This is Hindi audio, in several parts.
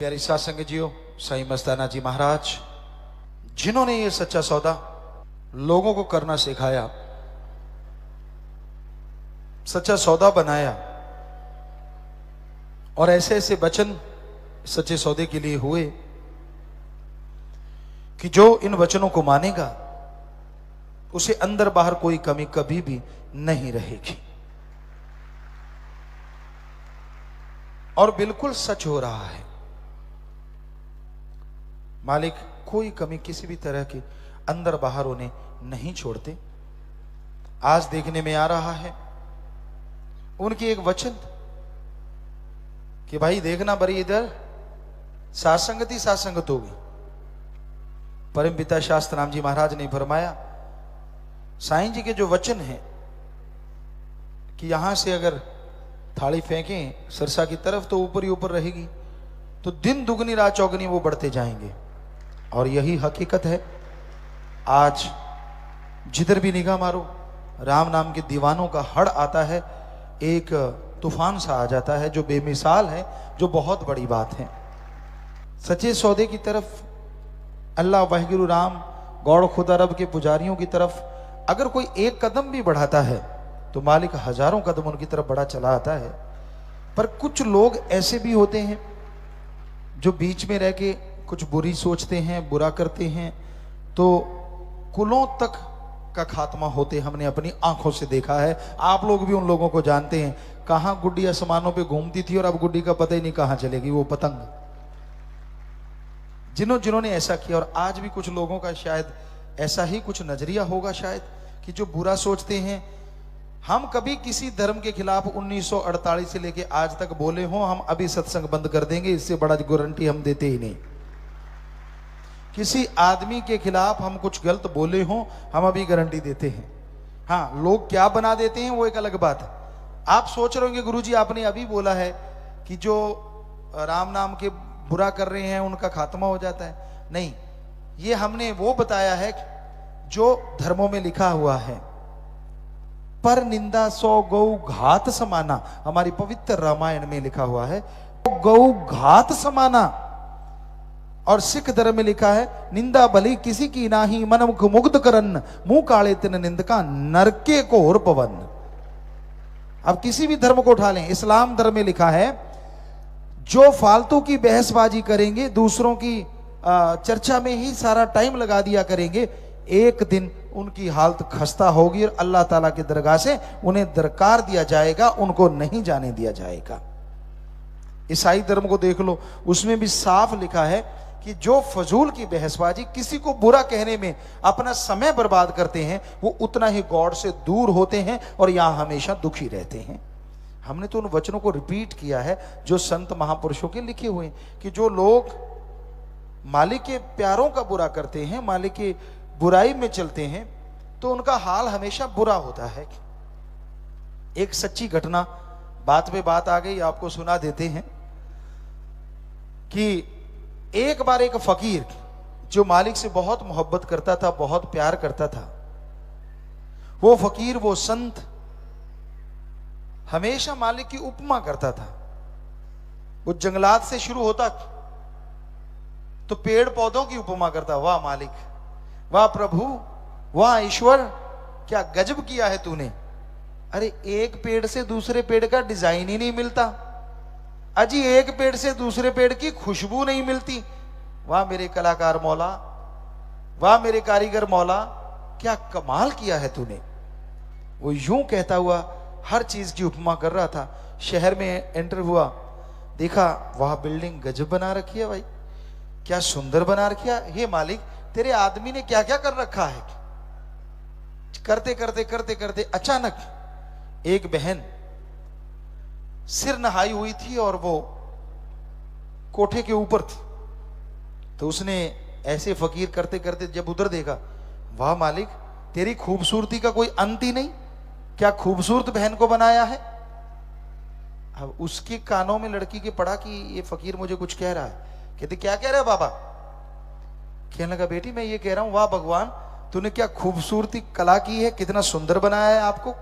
प्यारी सासंग जियो, साईं मस्ताना जी महाराज जिन्होंने ये सच्चा सौदा लोगों को करना सिखाया, सच्चा सौदा बनाया और ऐसे ऐसे वचन सच्चे सौदे के लिए हुए कि जो इन वचनों को मानेगा उसे अंदर बाहर कोई कमी कभी भी नहीं रहेगी। और बिल्कुल सच हो रहा है, मालिक कोई कमी किसी भी तरह की अंदर बाहर उन्हें नहीं छोड़ते। आज देखने में आ रहा है उनकी एक वचन कि भाई देखना बड़ी इधर सासंगत ही सासंगत होगी। परम पिता शास्त्र राम जी महाराज ने फरमाया, साईं जी के जो वचन हैं कि यहां से अगर थाली फेंकें सरसा की तरफ तो ऊपर ही ऊपर रहेगी, तो दिन दुगनी रात चौगनी वो बढ़ते जाएंगे। और यही हकीकत है। आज जिधर भी निगाह मारो राम नाम के दीवानों का हड़ आता है, एक तूफान सा आ जाता है जो बेमिसाल है, जो बहुत बड़ी बात है। सच्चे सौदे की तरफ अल्लाह वाहिगुरु राम गौड़ खुदा रब के पुजारियों की तरफ अगर कोई एक कदम भी बढ़ाता है तो मालिक हजारों कदम उनकी तरफ बढ़ा चला आता है। पर कुछ लोग ऐसे भी होते हैं जो बीच में रह के कुछ बुरी सोचते हैं, बुरा करते हैं, तो कुलों तक का खात्मा होते हमने अपनी आंखों से देखा है। आप लोग भी उन लोगों को जानते हैं, कहां गुड्डी आसमानों पे घूमती थी और अब गुड्डी का पता ही नहीं कहां चलेगी वो पतंग। जिन्होंने ऐसा किया, और आज भी कुछ लोगों का शायद ऐसा ही कुछ नजरिया होगा शायद, कि जो बुरा सोचते हैं। हम कभी किसी धर्म के खिलाफ 1948 से लेके आज तक बोले हो, हम अभी सत्संग बंद कर देंगे, इससे बड़ा गारंटी हम देते ही नहीं। किसी आदमी के खिलाफ हम कुछ गलत बोले हो, हम अभी गारंटी देते हैं। हाँ, लोग क्या बना देते हैं वो एक अलग बात है। आप सोच रहे होंगे गुरुजी आपने अभी बोला है कि जो राम नाम के बुरा कर रहे हैं उनका खात्मा हो जाता है। नहीं, ये हमने वो बताया है जो धर्मों में लिखा हुआ है। पर निंदा 100 गौ घात समाना, हमारी पवित्र रामायण में लिखा हुआ है, गौ घात समाना। और सिख धर्म में लिखा है, निंदा भली किसी की नाही, मन मुख मुग्ध करन, मुंह काले तिन निंदका, नरके को और पवन। अब किसी भी धर्म को उठा लें, इस्लाम धर्म में लिखा है, जो फालतू की बहसबाजी करेंगे, दूसरों की चर्चा में ही सारा टाइम लगा दिया करेंगे, एक दिन उनकी हालत खस्ता होगी और अल्लाह ताला की दरगाह से उन्हें दरकार दिया जाएगा, उनको नहीं जाने दिया जाएगा। ईसाई धर्म को देख लो, उसमें भी साफ लिखा है कि जो फजूल की बहसबाजी, किसी को बुरा कहने में अपना समय बर्बाद करते हैं, वो उतना ही गॉड से दूर होते हैं और यहां हमेशा दुखी रहते हैं। हमने तो उन वचनों को रिपीट किया है जो संत महापुरुषों के लिखे हुए हैं, कि जो लोग मालिक के प्यारों का बुरा करते हैं, मालिक की बुराई में चलते हैं, तो उनका हाल हमेशा बुरा होता है। एक सच्ची घटना, बात पे बात आ गई, आपको सुना देते हैं कि एक बार एक फकीर जो मालिक से बहुत मोहब्बत करता था, बहुत प्यार करता था, वो फकीर, वो संत हमेशा मालिक की उपमा करता था। वो जंगलात से शुरू होता तो पेड़ पौधों की उपमा करता। वाह मालिक, वाह प्रभु, वाह ईश्वर, क्या गजब किया है तूने। अरे एक पेड़ से दूसरे पेड़ का डिजाइन ही नहीं मिलता, अजी एक पेड़ से दूसरे पेड़ की खुशबू नहीं मिलती। वाह मेरे कलाकार मौला, वाह मेरे कारीगर मौला, क्या कमाल किया है तूने। वो यूं कहता हुआ हर चीज की उपमा कर रहा था। शहर में एंटर हुआ, देखा वाह बिल्डिंग गजब बना रखी है भाई, क्या सुंदर बना रखी है। हे मालिक, तेरे आदमी ने क्या क्या कर रखा है। करते करते करते करते अचानक एक बहन सिर नहाई हुई थी और वो कोठे के ऊपर थी, तो उसने ऐसे फकीर करते करते जब उधर देखा, वाह मालिक तेरी खूबसूरती का कोई अंत ही नहीं, क्या खूबसूरत बहन को बनाया है। अब उसके कानों में लड़की के पड़ा कि ये फकीर मुझे कुछ कह रहा है। कहते क्या कह रहे हो बाबा। कहने लगा, बेटी मैं ये कह रहा हूं, वाह भगवान तूने क्या खूबसूरती कला की है, कितना सुंदर बनाया है आपको।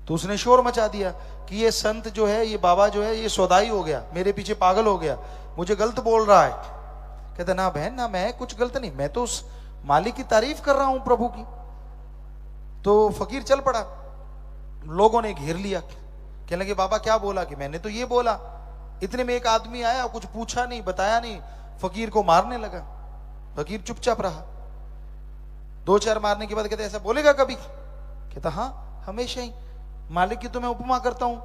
तो उसने शोर मचा दिया कि ये संत जो है, ये बाबा जो है, ये सौदाई हो गया, मेरे पीछे पागल हो गया, मुझे गलत बोल रहा है। कहता ना बहन ना, मैं कुछ गलत नहीं, मैं तो उस मालिक की तारीफ कर रहा हूं, प्रभु की। तो फकीर चल पड़ा, लोगों ने घेर लिया, कहने लगे बाबा क्या बोला? कि मैंने तो ये बोला। इतने में एक आदमी आया, कुछ पूछा नहीं, बताया नहीं, फकीर को मारने लगा। फकीर चुपचाप रहा। 2-4 मारने के बाद कहते ऐसा बोलेगा कभी? कहता हाँ, हमेशा ही मालिक की तो मैं उपमा करता हूं।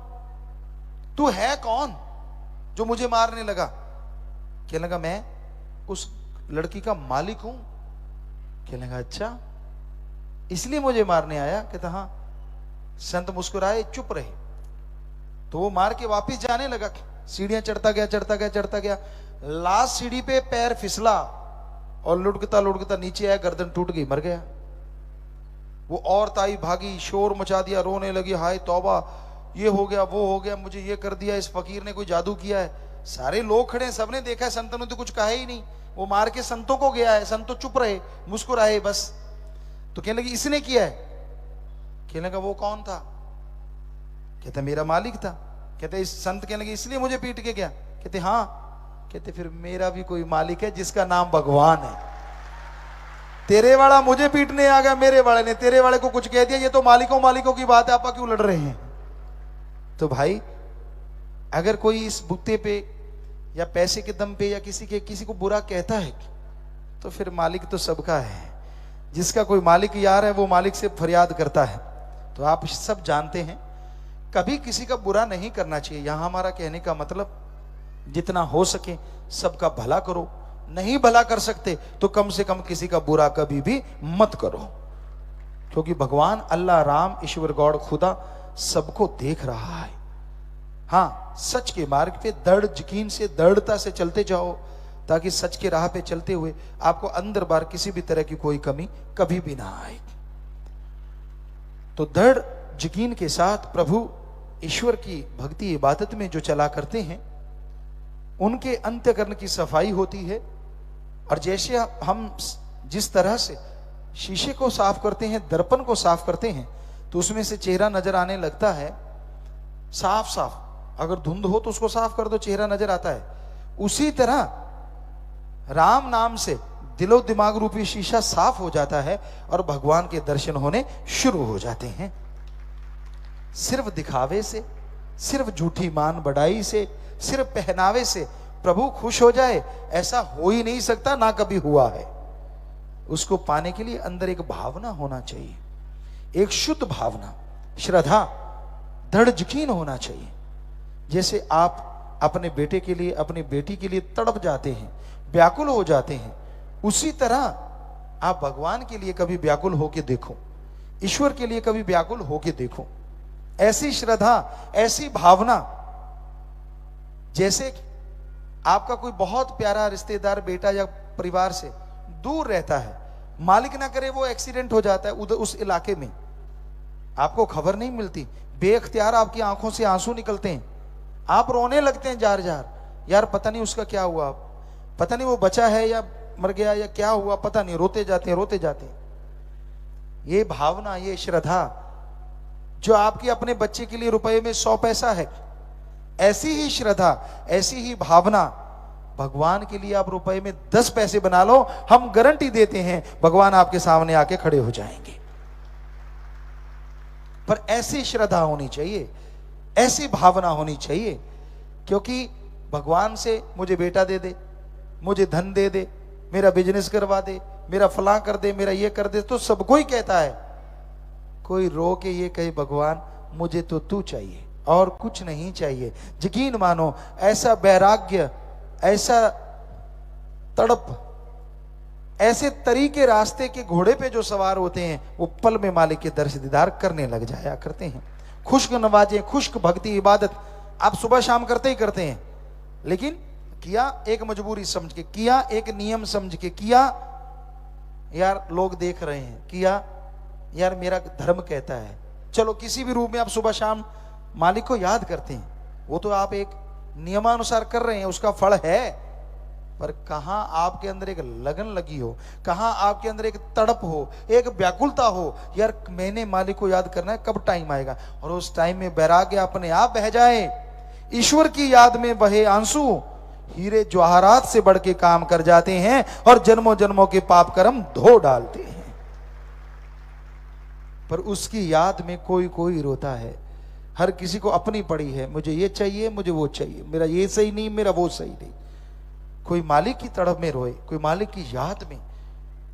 तू है कौन जो मुझे मारने लगा? कहने लगा मैं उस लड़की का मालिक हूं। कहने लगा अच्छा, इसलिए मुझे मारने आया? कहता हाँ। संत मुस्कुराए, चुप रहे। तो वो मार के वापिस जाने लगा। सीढ़ियां चढ़ता गया, चढ़ता गया, चढ़ता गया। लास्ट सीढ़ी पे पैर फिसला और लुढ़कता लुढ़कता नीचे आया, गर्दन टूट गई, मर गया। वो औरत आई, भागी, शोर मचा दिया, रोने लगी, हाय तौबा, ये हो गया, वो हो गया, मुझे ये कर दिया, इस फकीर ने कोई जादू किया है। सारे लोग खड़े हैं, सबने देखा है, संतों ने तो कुछ कहा ही नहीं। वो मार के संतों को गया है, संत तो चुप रहे, मुस्कुराए बस। तो कहने लगी इसने किया है? कहने लगा वो कौन था? कहते मेरा मालिक था। कहते इस संत कहने लगे इसलिए मुझे पीट के गया? कहते हाँ। कहते फिर मेरा भी कोई मालिक है जिसका नाम भगवान है। तेरे वाला मुझे पीटने आ गया, मेरे वाले ने तेरे वाले को कुछ कह दिया, ये तो मालिकों मालिकों की बात है, आपा क्यों लड़ रहे हैं? तो भाई अगर कोई इस बुत्ते पे या पैसे के दम पे या किसी को बुरा कहता है तो फिर मालिक तो सबका है। जिसका कोई मालिक यार है वो मालिक से फरियाद करता है। तो आप सब जानते हैं कभी किसी का बुरा नहीं करना चाहिए। यहां हमारा कहने का मतलब जितना हो सके सबका भला करो, नहीं भला कर सकते तो कम से कम किसी का बुरा कभी भी मत करो, क्योंकि भगवान अल्लाह, राम, ईश्वर, गॉड, खुदा सबको देख रहा है। हाँ, सच के मार्ग पे दृढ़ यकीन से, दृढ़ता से चलते जाओ, ताकि सच के राह पे चलते हुए आपको अंदर बाहर किसी भी तरह की कोई कमी कभी भी ना आए। तो दृढ़ यकीन के साथ प्रभु ईश्वर की भक्ति इबादत में जो चला करते हैं उनके अंतःकरण की सफाई होती है। और जैसे हम जिस तरह से शीशे को साफ करते हैं, दर्पण को साफ करते हैं, तो उसमें से चेहरा नजर आने लगता है साफ साफ। अगर धुंध हो तो उसको साफ कर दो, चेहरा नजर आता है। उसी तरह राम नाम से दिलो दिमाग रूपी शीशा साफ हो जाता है और भगवान के दर्शन होने शुरू हो जाते हैं। सिर्फ दिखावे से, सिर्फ झूठी मान बढ़ाई से, सिर्फ पहनावे से प्रभु खुश हो जाए ऐसा हो ही नहीं सकता, ना कभी हुआ है। उसको पाने के लिए अंदर एक भावना होना चाहिए, एक शुद्ध भावना, श्रद्धा, दृढ़ यकीन होना चाहिए। जैसे आप अपने बेटे के लिए, अपनी बेटी के लिए तड़प जाते हैं, व्याकुल हो जाते हैं, उसी तरह आप भगवान के लिए कभी व्याकुल होके देखो, ईश्वर के लिए कभी व्याकुल होके देखो। ऐसी श्रद्धा, ऐसी भावना, जैसे आपका कोई बहुत प्यारा रिश्तेदार बेटा या परिवार से दूर रहता है, मालिक ना करे वो एक्सीडेंट हो जाता है उधर उस इलाके में, आपको खबर नहीं मिलती, बेख्तियार आपकी आंखों से आंसू निकलते हैं, आप रोने लगते हैं जार जार, यार पता नहीं उसका क्या हुआ, पता नहीं वो बचा है या मर गया या क्या हुआ, पता नहीं, रोते जाते हैं, रोते जाते हैं। ये भावना, ये श्रद्धा जो आपकी अपने बच्चे के लिए रुपए में 100 पैसा है, ऐसी ही श्रद्धा, ऐसी ही भावना भगवान के लिए आप रुपए में 10 पैसे बना लो, हम गारंटी देते हैं भगवान आपके सामने आके खड़े हो जाएंगे। पर ऐसी श्रद्धा होनी चाहिए, ऐसी भावना होनी चाहिए, क्योंकि भगवान से मुझे बेटा दे दे, मुझे धन दे दे, मेरा बिजनेस करवा दे, मेरा फलां कर दे, मेरा ये कर दे, तो सबको ही कहता है। कोई रो के ये कहे भगवान मुझे तो तू चाहिए और कुछ नहीं चाहिए। यकीन मानो ऐसा वैराग्य, ऐसा तड़प, ऐसे तरीके रास्ते के घोड़े पे जो सवार होते हैं वो पल में मालिक के दर्श दीदार करने लग जाया करते हैं। खुश्क नवाजे, खुश्क भक्ति इबादत आप सुबह शाम करते ही करते हैं, लेकिन किया एक मजबूरी समझ के, किया एक नियम समझ के, किया यार लोग देख रहे हैं, किया यार मेरा धर्म कहता है। चलो किसी भी रूप में आप सुबह शाम मालिक को याद करते हैं, वो तो आप एक नियमानुसार कर रहे हैं, उसका फल है। पर कहां आपके अंदर एक लगन लगी हो, कहां आपके अंदर एक तड़प हो, एक व्याकुलता हो, यार मैंने मालिक को याद करना है, कब टाइम आएगा, और उस टाइम में वैराग्य अपने आप बह जाए, ईश्वर की याद में बहे आंसू हीरे जवाहरात से बढ़ के काम कर जाते हैं और जन्मों जन्मों के पाप कर्म धो डालते हैं। पर उसकी याद में कोई कोई रोता है। हर किसी को अपनी पड़ी है, मुझे ये चाहिए, मुझे वो चाहिए, मेरा ये सही नहीं, मेरा वो सही नहीं। कोई मालिक की तड़प में रोए, कोई मालिक की याद में।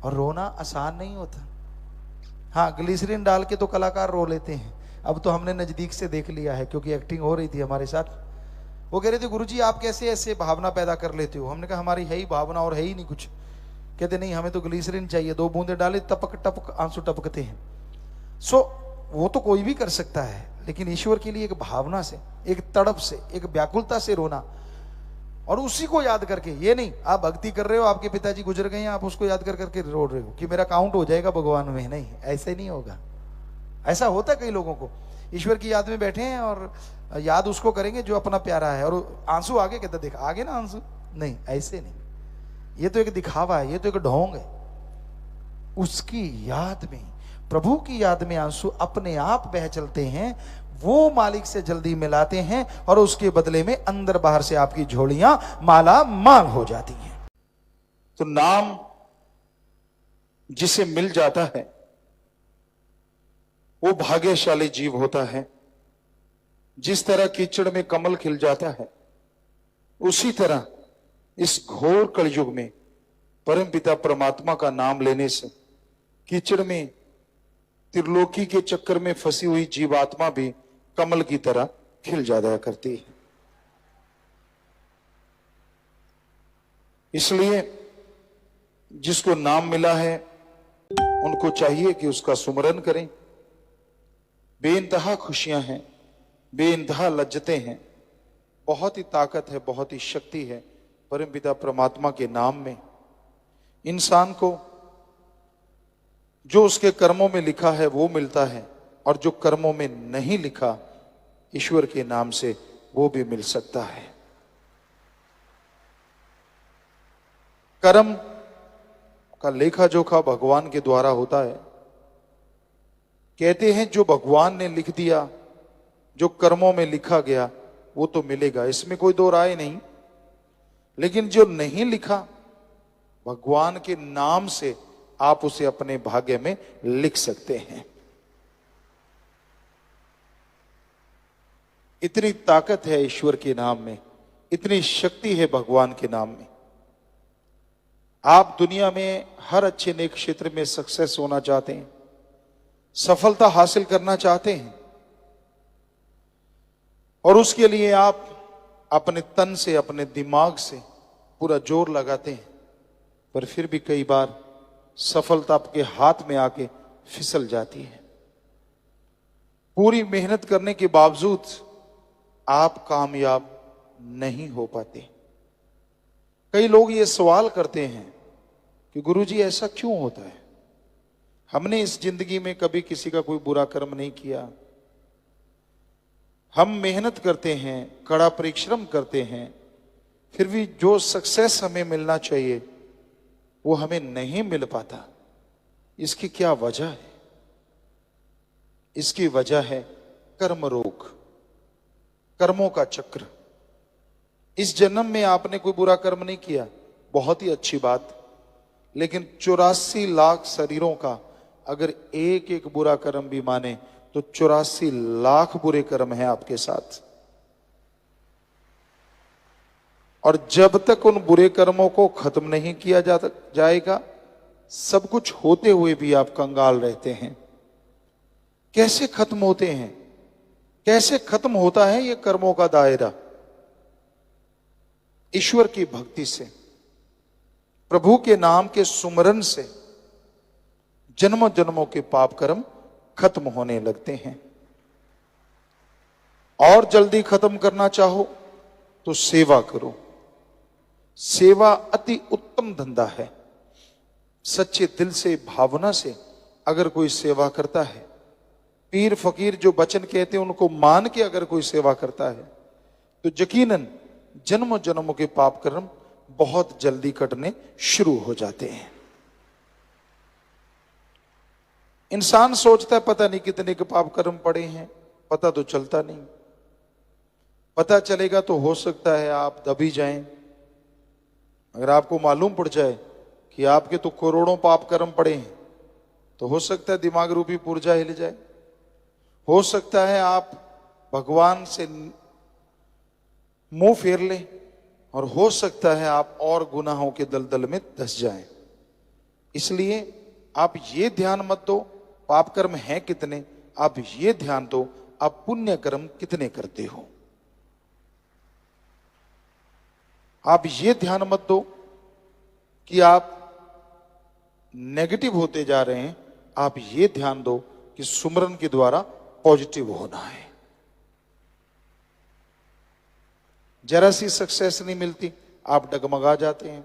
और रोना आसान नहीं होता। हाँ, ग्लिसरीन डाल के तो कलाकार रो लेते हैं। अब तो हमने नजदीक से देख लिया है, क्योंकि एक्टिंग हो रही थी हमारे साथ। वो कह रहे थे, गुरुजी आप कैसे ऐसे भावना पैदा कर लेते हो? हमने कहा हमारी है ही भावना और है ही नहीं कुछ। कहते नहीं, हमें तो ग्लिसरीन चाहिए, 2 बूंदे डाले, टपक टपक आंसू टपकते हैं। सो वो तो कोई भी कर सकता है, लेकिन ईश्वर के लिए एक भावना से, एक तड़प से, एक व्याकुलता से रोना, और उसी को याद करके। ये नहीं आप भक्ति कर रहे हो, आपके पिताजी गुजर गए हैं, आप उसको याद कर करके रो रहे हो कि मेरा काउंट हो जाएगा भगवान में। नहीं, ऐसे नहीं होगा। ऐसा होता है कई लोगों को, ईश्वर की याद में बैठे हैं और याद उसको करेंगे जो अपना प्यारा है, और आंसू आगे कहता देखा आगे ना आंसू। नहीं, ऐसे नहीं, ये तो एक दिखावा है, ये तो एक ढोंग है। उसकी याद में, प्रभु की याद में आंसू अपने आप बह चलते हैं, वो मालिक से जल्दी मिलाते हैं, और उसके बदले में अंदर बाहर से आपकी झोलियां माला माल हो जाती हैं। तो नाम जिसे मिल जाता है वो भाग्यशाली जीव होता है। जिस तरह कीचड़ में कमल खिल जाता है, उसी तरह इस घोर कलयुग में परमपिता परमात्मा का नाम लेने से कीचड़ में, त्रिलोकी के चक्कर में फंसी हुई जीवात्मा भी कमल की तरह खिल जाया करती है। इसलिए जिसको नाम मिला है उनको चाहिए कि उसका सुमरन करें। बेइंतहा खुशियां हैं, बेइंतहा लज्जतें हैं, बहुत ही ताकत है, बहुत ही शक्ति है परमपिता परमात्मा के नाम में। इंसान को जो उसके कर्मों में लिखा है वो मिलता है, और जो कर्मों में नहीं लिखा ईश्वर के नाम से वो भी मिल सकता है। कर्म का लेखा जोखा भगवान के द्वारा होता है। कहते हैं जो भगवान ने लिख दिया, जो कर्मों में लिखा गया वो तो मिलेगा, इसमें कोई दो राय नहीं। लेकिन जो नहीं लिखा, भगवान के नाम से आप उसे अपने भाग्य में लिख सकते हैं। इतनी ताकत है ईश्वर के नाम में, इतनी शक्ति है भगवान के नाम में। आप दुनिया में हर अच्छे नेक क्षेत्र में सक्सेस होना चाहते हैं, सफलता हासिल करना चाहते हैं, और उसके लिए आप अपने तन से, अपने दिमाग से पूरा जोर लगाते हैं, पर फिर भी कई बार सफलता आपके हाथ में आके फिसल जाती है। पूरी मेहनत करने के बावजूद आप कामयाब नहीं हो पाते। कई लोग ये सवाल करते हैं कि गुरुजी ऐसा क्यों होता है? हमने इस जिंदगी में कभी किसी का कोई बुरा कर्म नहीं किया, हम मेहनत करते हैं, कड़ा परिश्रम करते हैं, फिर भी जो सक्सेस हमें मिलना चाहिए वो हमें नहीं मिल पाता। इसकी क्या वजह है? इसकी वजह है कर्म रोग, कर्मों का चक्र। इस जन्म में आपने कोई बुरा कर्म नहीं किया, बहुत ही अच्छी बात, लेकिन 84 लाख शरीरों का अगर एक एक बुरा कर्म भी माने तो 84 लाख बुरे कर्म हैं आपके साथ। और जब तक उन बुरे कर्मों को खत्म नहीं किया जाएगा, सब कुछ होते हुए भी आप कंगाल रहते हैं। कैसे खत्म होते हैं? कैसे खत्म होता है ये कर्मों का दायरा? ईश्वर की भक्ति से, प्रभु के नाम के सुमरन से जन्मों जन्मों के पाप कर्म खत्म होने लगते हैं। और जल्दी खत्म करना चाहो तो सेवा करो। सेवा अति उत्तम धंधा है। सच्चे दिल से, भावना से अगर कोई सेवा करता है, पीर फकीर जो वचन कहते हैं उनको मान के अगर कोई सेवा करता है, तो यकीनन जन्मों जन्मों के पाप कर्म बहुत जल्दी कटने शुरू हो जाते हैं। इंसान सोचता है पता नहीं कितने के पाप कर्म पड़े हैं, पता तो चलता नहीं। पता चलेगा तो हो सकता है आप दबी जाएं। अगर आपको मालूम पड़ जाए कि आपके तो करोड़ों पाप कर्म पड़े हैं, तो हो सकता है दिमाग रूपी पुर्जा हिल जाए। हो सकता है आप भगवान से मुंह फेर ले, और हो सकता है आप और गुनाहों के दलदल में धंस जाएं। इसलिए आप ये ध्यान मत दो पाप कर्म हैं कितने, आप ये ध्यान दो आप पुण्य कर्म कितने करते हो। आप ये ध्यान मत दो कि आप नेगेटिव होते जा रहे हैं, आप ये ध्यान दो कि सुमरन के द्वारा पॉजिटिव होना है। जरा सी सक्सेस नहीं मिलती, आप डगमगा जाते हैं।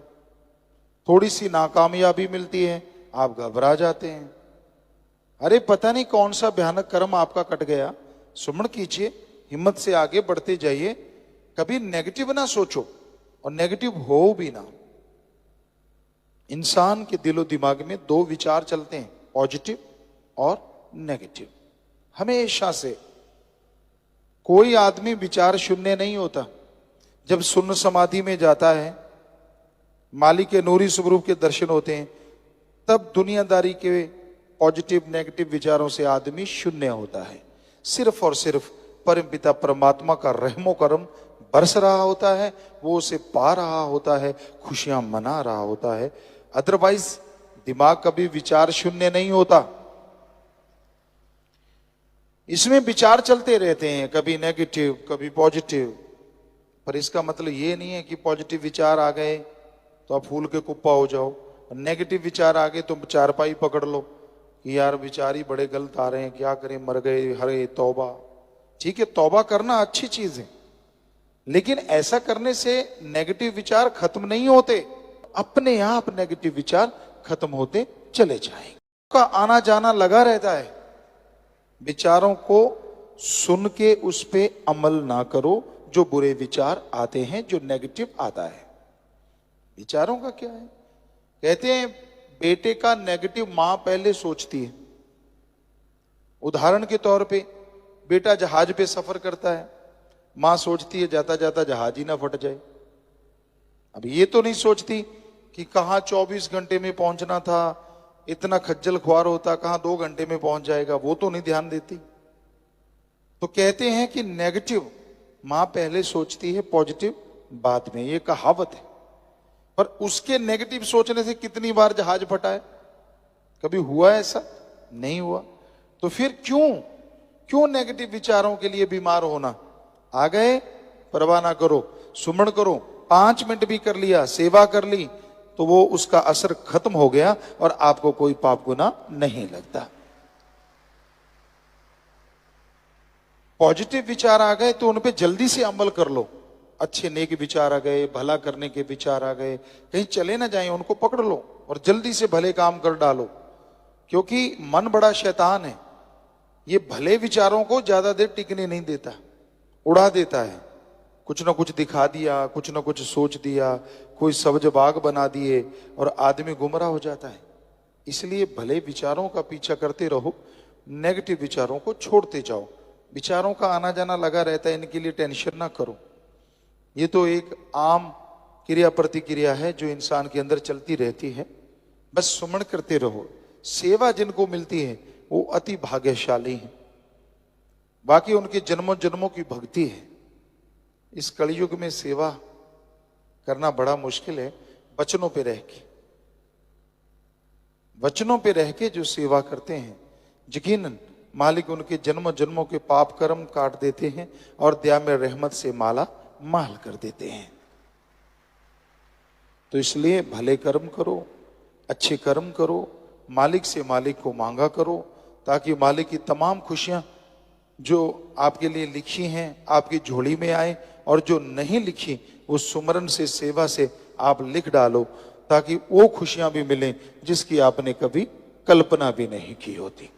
थोड़ी सी नाकामयाबी मिलती है, आप घबरा जाते हैं। अरे पता नहीं कौन सा भयानक कर्म आपका कट गया। सुमरण कीजिए, हिम्मत से आगे बढ़ते जाइए। कभी नेगेटिव ना सोचो और नेगेटिव हो भी ना। इंसान के दिलो दिमाग में दो विचार चलते हैं, पॉजिटिव और नेगेटिव। हमेशा से कोई आदमी विचार शून्य नहीं होता। जब शून्य समाधि में जाता है, मालिक के नूरी स्वरूप के दर्शन होते हैं, तब दुनियादारी के पॉजिटिव नेगेटिव विचारों से आदमी शून्य होता है। सिर्फ और सिर्फ परमपिता परमात्मा का रहमो करम बरस रहा होता है, वो उसे पा रहा होता है, खुशियां मना रहा होता है। अदरवाइज दिमाग कभी विचार शून्य नहीं होता। इसमें विचार चलते रहते हैं, कभी नेगेटिव कभी पॉजिटिव। पर इसका मतलब ये नहीं है कि पॉजिटिव विचार आ गए तो आप फूल के कुप्पा हो जाओ, नेगेटिव विचार आ गए तो चारपाई पकड़ लो कि यार विचार ही बड़े गलत आ रहे हैं, क्या करें, मर गए, हरे तौबा। ठीक है, तौबा करना अच्छी चीज है, लेकिन ऐसा करने से नेगेटिव विचार खत्म नहीं होते। अपने आप नेगेटिव विचार खत्म होते चले जाएंगे। का आना जाना लगा रहता है। विचारों को सुन के उस पे अमल ना करो। जो बुरे विचार आते हैं, जो नेगेटिव आता है, विचारों का क्या है। कहते हैं बेटे का नेगेटिव मां पहले सोचती है। उदाहरण के तौर पे बेटा जहाज पे सफर करता है, मां सोचती है जाता जाता जहाज ही ना फट जाए। अब ये तो नहीं सोचती कि कहां 24 घंटे में पहुंचना था, इतना खज्जल खुआर होता कहां 2 घंटे में पहुंच जाएगा, वो तो नहीं ध्यान देती। तो कहते हैं कि नेगेटिव मां पहले सोचती है, पॉजिटिव बाद में। ये कहावत है। पर उसके नेगेटिव सोचने से कितनी बार जहाज फटा है? कभी हुआ ऐसा? नहीं हुआ। तो फिर क्यों नेगेटिव विचारों के लिए बीमार होना? आ गए, परवाह ना करो, सुमरण करो। 5 मिनट भी कर लिया, सेवा कर ली, तो वो उसका असर खत्म हो गया और आपको कोई पाप गुना नहीं लगता। पॉजिटिव विचार आ गए तो उन पे जल्दी से अमल कर लो। अच्छे नेक विचार आ गए, भला करने के विचार आ गए, कहीं चले ना जाएं, उनको पकड़ लो और जल्दी से भले काम कर डालो। क्योंकि मन बड़ा शैतान है, ये भले विचारों को ज्यादा देर टिकने नहीं देता, उड़ा देता है। कुछ ना कुछ दिखा दिया, कुछ ना कुछ सोच दिया, कोई सब्ज बाग बना दिए और आदमी गुमराह हो जाता है। इसलिए भले विचारों का पीछा करते रहो, नेगेटिव विचारों को छोड़ते जाओ। विचारों का आना जाना लगा रहता है, इनके लिए टेंशन ना करो। ये तो एक आम क्रिया प्रतिक्रिया है जो इंसान के अंदर चलती रहती है। बस सुमरण करते रहो। सेवा जिनको मिलती है वो अति भाग्यशाली है, बाकी उनके जन्मों जन्मों की भक्ति है। इस कलयुग में सेवा करना बड़ा मुश्किल है। वचनों पे रह के जो सेवा करते हैं, यकीनन मालिक उनके जन्म जन्मों के पाप कर्म काट देते हैं और दया में रहमत से माला माल कर देते हैं। तो इसलिए भले कर्म करो, अच्छे कर्म करो, मालिक से मालिक को मांगा करो, ताकि मालिक की तमाम खुशियां जो आपके लिए लिखी हैं आपकी झोली में आए, और जो नहीं लिखी वो सुमरन से, सेवा से आप लिख डालो, ताकि वो खुशियां भी मिलें जिसकी आपने कभी कल्पना भी नहीं की होती।